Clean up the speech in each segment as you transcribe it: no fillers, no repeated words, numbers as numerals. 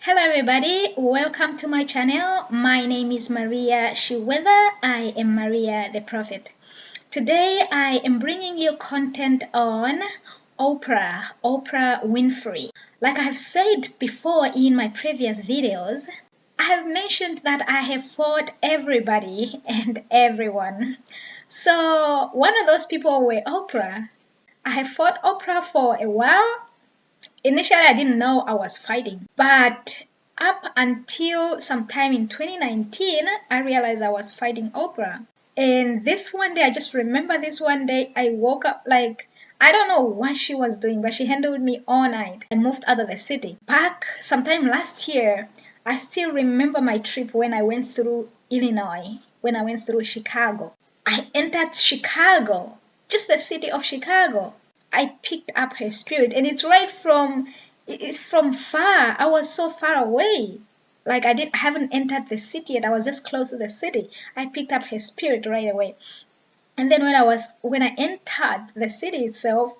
Hello everybody, welcome to my channel. My name is Maria Shiweather. I am Maria the Prophet. Today I am bringing you content on Oprah Winfrey. Like I have said before in my previous videos, I have mentioned that I have fought everybody and everyone. So one of those people were Oprah. I have fought Oprah for a while. Initially, I didn't know I was fighting, but up until sometime in 2019, I realized I was fighting Oprah. And this one day, I just remember this one day, I woke up like, I don't know what she was doing, but she handled me all night. I moved out of the city. Back sometime last year, I still remember my trip when I went through Illinois, when I went through Chicago. I entered Chicago, just the city of Chicago. I picked up her spirit, and it's from far. I was so far away. Like I haven't entered the city yet. I was just close to the city. I picked up her spirit right away. And then when I entered the city itself,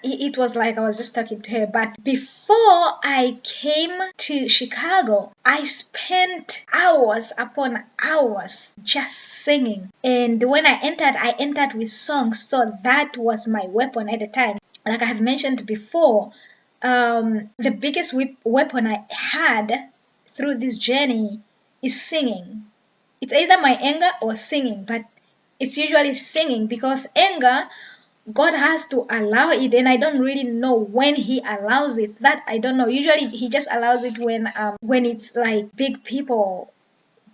it was like I was just talking to her. But before I came to Chicago, I spent hours upon hours just singing. And when I entered with songs. So that was my weapon at the time. Like I have mentioned before, the biggest weapon I had through this journey is singing. It's either my anger or singing, but it's usually singing because anger, God has to allow it, and I don't really know when He allows it. That I don't know. Usually He just allows it when it's like big people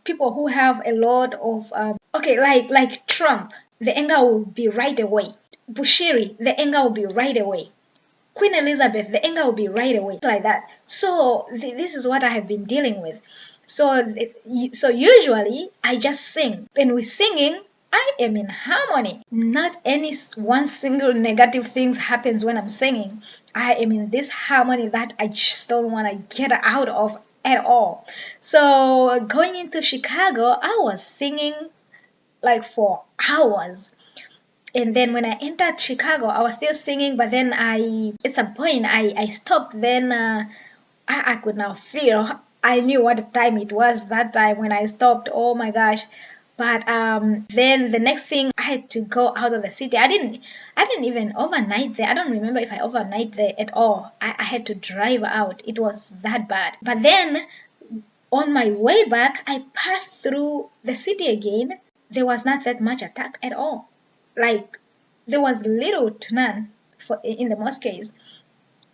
who have a lot of okay, like Trump, the anger will be right away. Bushiri, the anger will be right away. Queen Elizabeth, the anger will be right away, like that. So this is what I have been dealing with. So usually I just sing, and with singing, I am in harmony. Not any one single negative thing happens when I'm singing. I am in this harmony that I just don't want to get out of at all. So going into Chicago, I was singing like for hours. And then when I entered Chicago, I was still singing, but then at some point, I stopped. Then I could now feel, I knew what time it was that time when I stopped. Oh my gosh. But then the next thing, I had to go out of the city. I didn't even overnight there. I don't remember if I overnight there at all. I had to drive out. It was that bad. But then on my way back, I passed through the city again. There was not that much attack at all. Like there was little to none in the most case,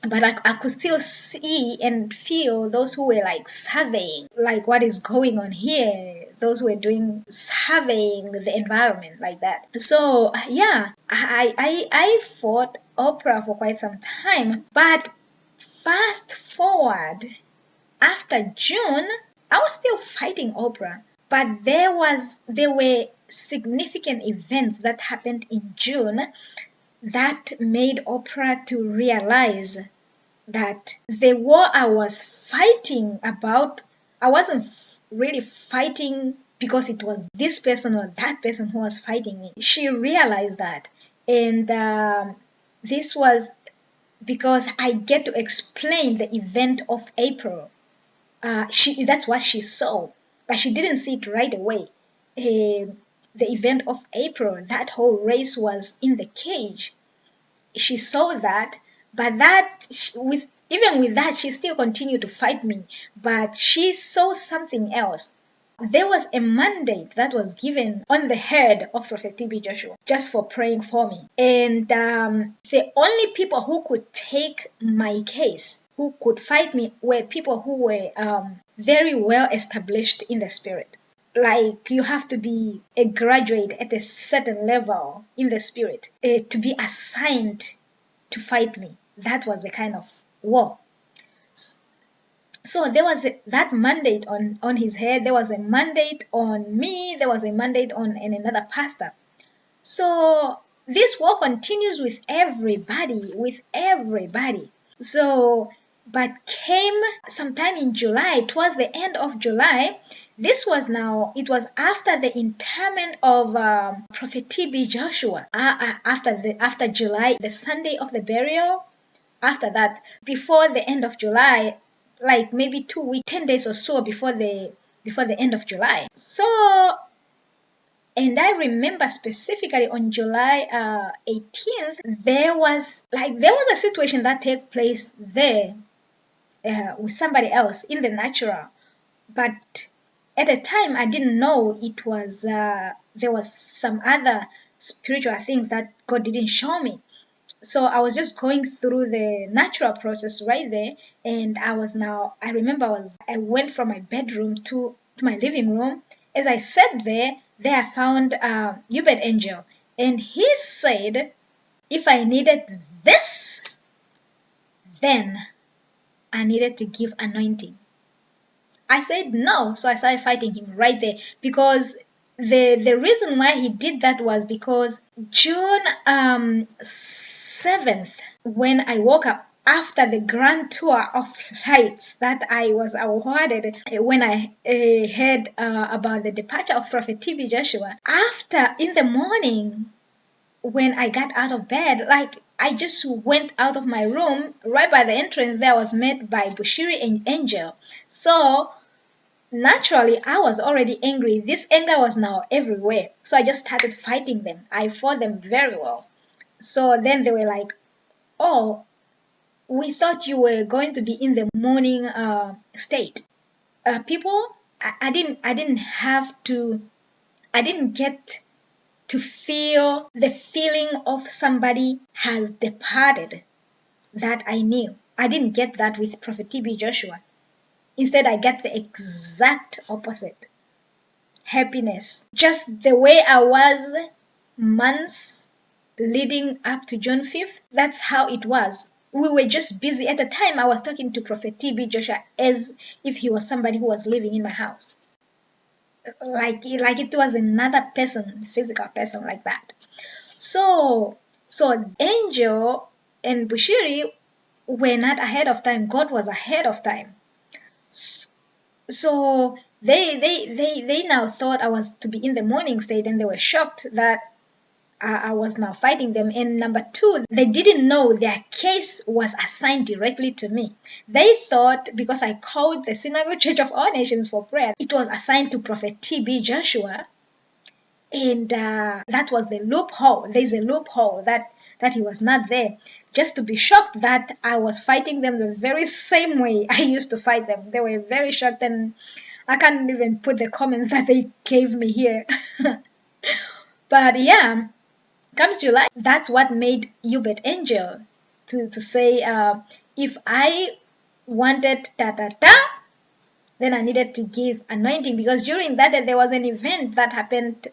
but I could still see and feel those who were like surveying, like what is going on here, those who were doing surveying the environment like that. So yeah, I fought Oprah for quite some time, but fast forward after June, I was still fighting Oprah, but there were significant events that happened in June that made Oprah to realize that the war I was fighting about, I wasn't really fighting because it was this person or that person who was fighting me. She realized that, and this was because I get to explain the event of April. That's what she saw, but she didn't see it right away. The event of April, that whole race was in the cage. She saw that, but with even with that, she still continued to fight me. But she saw something else. There was a mandate that was given on the head of Prophet TB Joshua just for praying for me. And the only people who could take my case, who could fight me, were people who were very well established in the spirit. Like you have to be a graduate at a certain level in the spirit to be assigned to fight me. That was the kind of war. So there was that mandate on his head. There was a mandate on me. There was a mandate on another pastor. So this war continues with everybody. So, but came sometime in July, towards the end of July. It was after the interment of Prophet TB Joshua. After July, the Sunday of the burial. After that, before the end of July, like maybe 2 weeks, 10 days or so before the end of July. So, and I remember specifically on July 18th, there was a situation that took place there with somebody else in the natural, but at the time I didn't know it was there was some other spiritual things that God didn't show me. So I was just going through the natural process right there, and I remember I went from my bedroom to my living room. As I sat there I found Uebert Angel, and he said if I needed this, then I needed to give anointing. I said no, so I started fighting him right there, because the reason why he did that was because June 7th, when I woke up after the grand tour of lights that I was awarded, when I heard about the departure of Prophet TB Joshua, after in the morning when I got out of bed, like I just went out of my room. Right by the entrance there, I was met by Bushiri and Angel. So naturally, I was already angry. This anger was now everywhere. So I just started fighting them. I fought them very well. So then they were like, "Oh, we thought you were going to be in the morning state." People, I didn't have to. I didn't get to feel the feeling of somebody has departed that I knew. I didn't get that with Prophet TB Joshua. Instead, I got the exact opposite. Happiness. Just the way I was months leading up to June 5th, that's how it was. We were just busy. At the time, I was talking to Prophet TB Joshua as if he was somebody who was living in my house. Like it was another person, physical person like that. So Angel and Bushiri were not ahead of time. God was ahead of time. So they now thought I was to be in the morning state, and they were shocked that I was now fighting them. And number two, they didn't know their case was assigned directly to me. They thought because I called the Synagogue Church of All Nations for prayer, it was assigned to Prophet TB Joshua. And that was the loophole. There's a loophole that he was not there. Just to be shocked that I was fighting them the very same way I used to fight them. They were very shocked, and I can't even put the comments that they gave me here. But yeah, comes July, that's what made Uebert Angel to say, if I wanted ta, then I needed to give anointing, because during that day there was an event that happened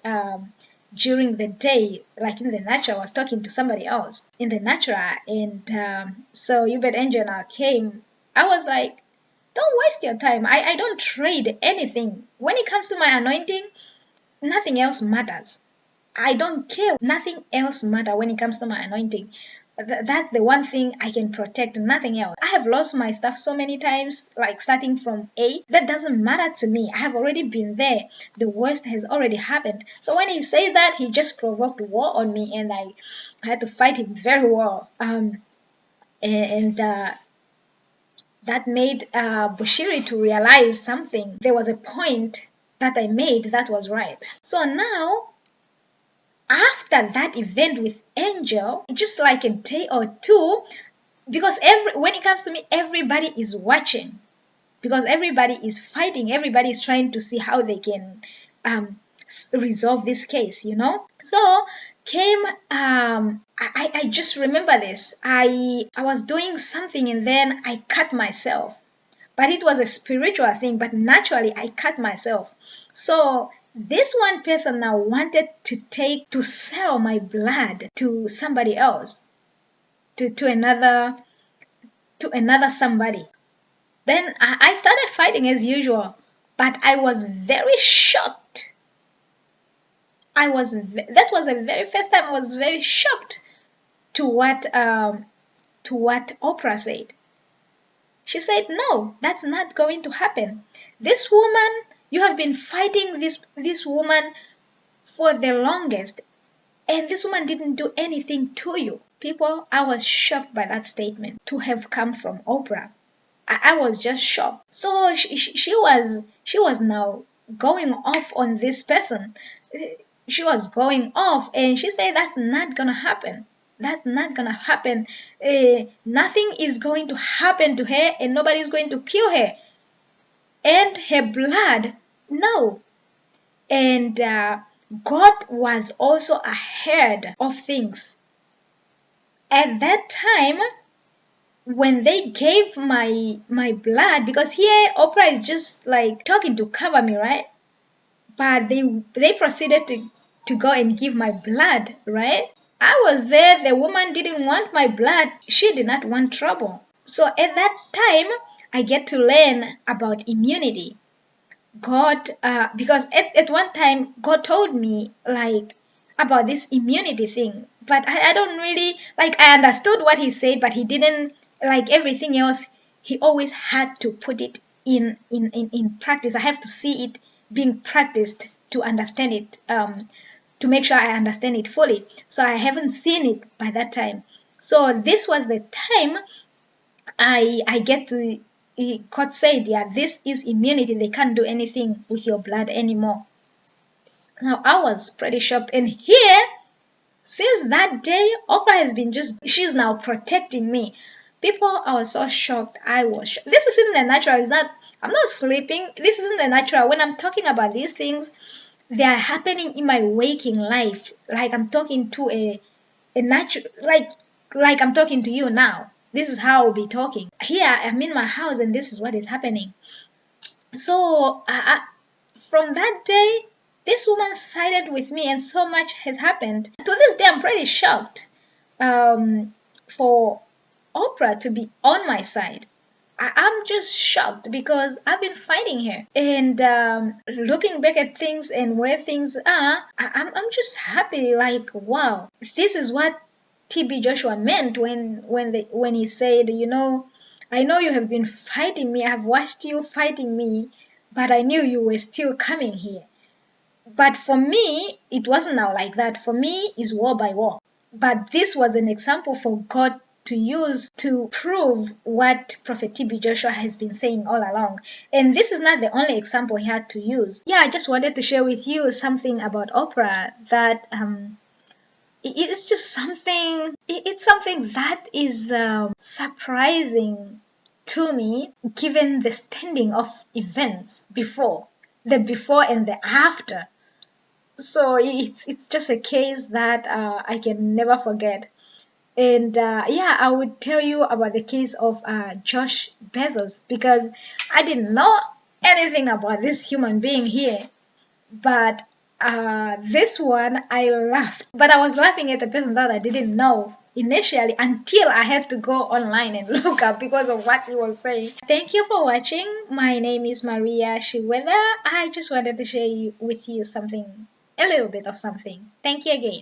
during the day, like in the natural. I was talking to somebody else in the natural, and so Uebert Angel now came. I was like, don't waste your time. I don't trade anything. When it comes to my anointing, nothing else matters. I don't care. Nothing else matters when it comes to my anointing. That's the one thing I can protect, nothing else. I have lost my stuff so many times, like starting from A. That doesn't matter to me. I have already been there. The worst has already happened. So when he said that, he just provoked war on me, and I had to fight him very well. And that made Bushiri to realize something. There was a point that I made that was right. So now, after that event with Angel, just like a day or two, because when it comes to me, everybody is watching, because everybody is fighting, everybody is trying to see how they can resolve this case, So came I just remember this. I was doing something, and then I cut myself. But it was a spiritual thing, but naturally I cut myself. So this one person now wanted to sell my blood to somebody else, to another somebody. Then I started fighting as usual, but I was very shocked. That was the very first time I was very shocked to what Oprah said. She said, no, that's not going to happen. This woman, you have been fighting this woman for the longest, and this woman didn't do anything to you. People, I was shocked by that statement to have come from Oprah. I was just shocked. So she was now going off on this person. She was going off, and she said that's not gonna happen. That's not gonna happen. Nothing is going to happen to her, and nobody's going to kill her. And her blood, no. And God was also ahead of things. At that time, when they gave my blood, because here Oprah is just like talking to cover me, right? But they proceeded to go and give my blood, right? I was there. The woman didn't want my blood. She did not want trouble. So at that time, I get to learn about immunity. God, because at one time God told me like about this immunity thing, but I don't really like. I understood what he said, but he didn't like everything else. He always had to put it in practice. I have to see it being practiced to understand it, to make sure I understand it fully. So I haven't seen it by that time. So this was the time I get to God said, yeah, this is immunity. They can't do anything with your blood anymore. Now I was pretty shocked. And here, since that day, Oprah has been she's now protecting me. People, I was so shocked. I was shocked. This isn't the natural. It's not, I'm not sleeping. This isn't the natural. When I'm talking about these things, they are happening in my waking life. Like I'm talking to a natural, like I'm talking to you now. This is how I'll be talking. Here I'm in my house and this is what is happening. So from that day, this woman sided with me, and so much has happened. To this day, I'm pretty shocked for Oprah to be on my side. I'm just shocked because I've been fighting her. And looking back at things and where things are, I'm just happy. Like, wow, this is what TB Joshua meant when he said, I know you have been fighting me. I have watched you fighting me, but I knew you were still coming here. But for me, it wasn't now like that. For me, it's war by war. But this was an example for God to use to prove what Prophet TB Joshua has been saying all along. And this is not the only example he had to use. Yeah, I just wanted to share with you something about Oprah that it's just something, it's something that is surprising to me given the standing of events before, the before and the after. So it's just a case that I can never forget. And yeah, I would tell you about the case of Josh Bezos, because I didn't know anything about this human being here. But this one, I laughed. But I was laughing at the person that I didn't know initially until I had to go online and look up because of what he was saying. Thank you for watching. My name is Maria Shiweda. I just wanted to share with you something, a little bit of something. Thank you again.